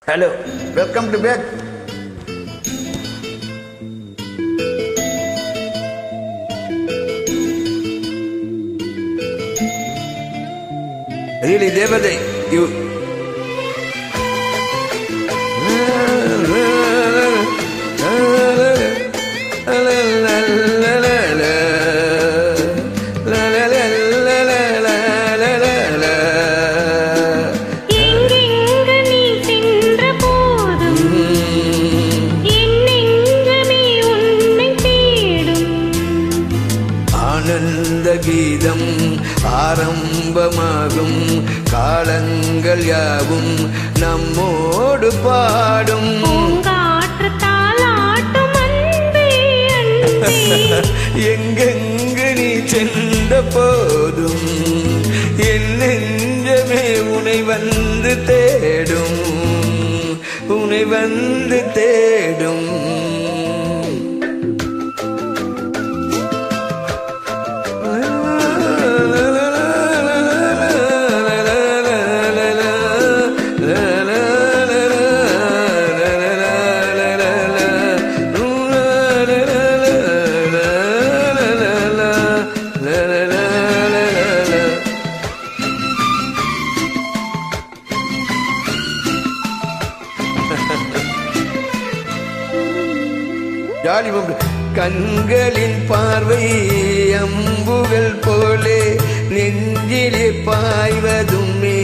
Hello, welcome to back. Really, Devade, you. ஆனந்த கீதம் ஆரம்பமாகும் காலங்கள் யாவும் நம்மோடு பாடும் எங்கெங்கு நீ சென்ற போதும் என் நெஞ்சமே உனை வந்து தேடும் உனை வந்து தேடும் கண்களின் பார்வை அம்புகள் போலே நெஞ்சிலே பாய்வதுமே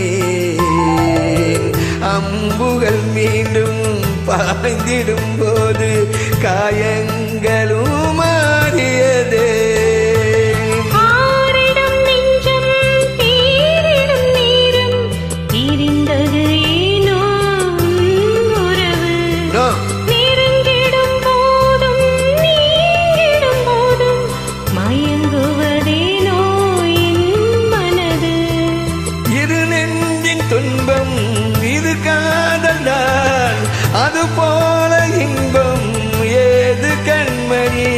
அம்புகள் மீண்டும் பாய்ந்திடும் போது காயங்களும் மாறியதே துன்பம் இது காதலால் அது போல இன்பம் ஏது கண்மணி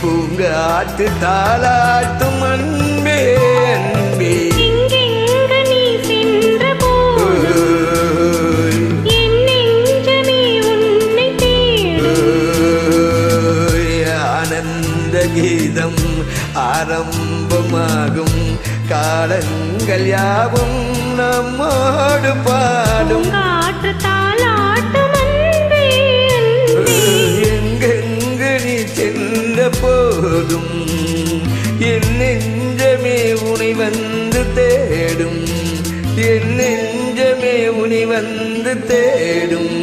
பூங்காற்று தாளாட்டும் அன்பே அன்பே ஆனந்த கீதம் ஆரம்பமாகும் காலங்கள் யாவும் நம்மோடு பாடும் எங்கெங்கு நீ சென்ற போதும் என் நெஞ்சமே உனை வந்து தேடும் என் நெஞ்சமே உனை வந்து தேடும்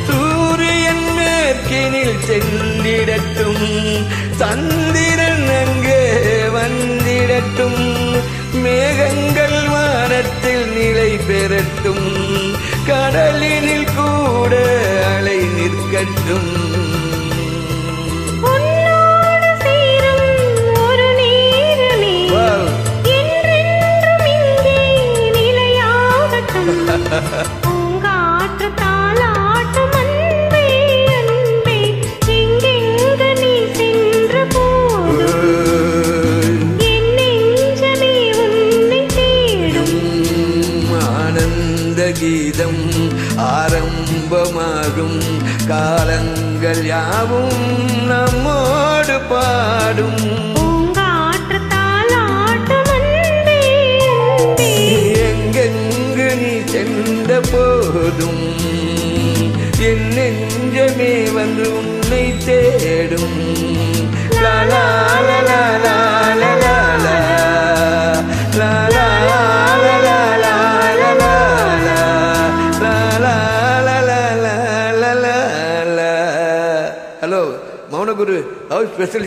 சூரியன் மேற்கினில் சென்றிடட்டும் சந்திரன் அங்கே வந்திடட்டும் மேகங்கள் வானத்தில் நிலை பெறட்டும் கடலினில் கூட அலை நிற்கட்டும் பூங்காற்று தாளாட்டும் அன்பே அன்பே எங்கெங்கு நீ சென்ற போதும் என் நெஞ்சமே உன்னை தேடும் ஆனந்த கீதம் ஆரம்பமாகும் காலங்கள் யாவும் நம்மோடு பாடும் சென்ற போதும் என் நெஞ்சமே வந்து உன்னை தேடும் லா லா லா லா ஹலோ மௌனகுரு, ஹவு ஸ்பெஷல்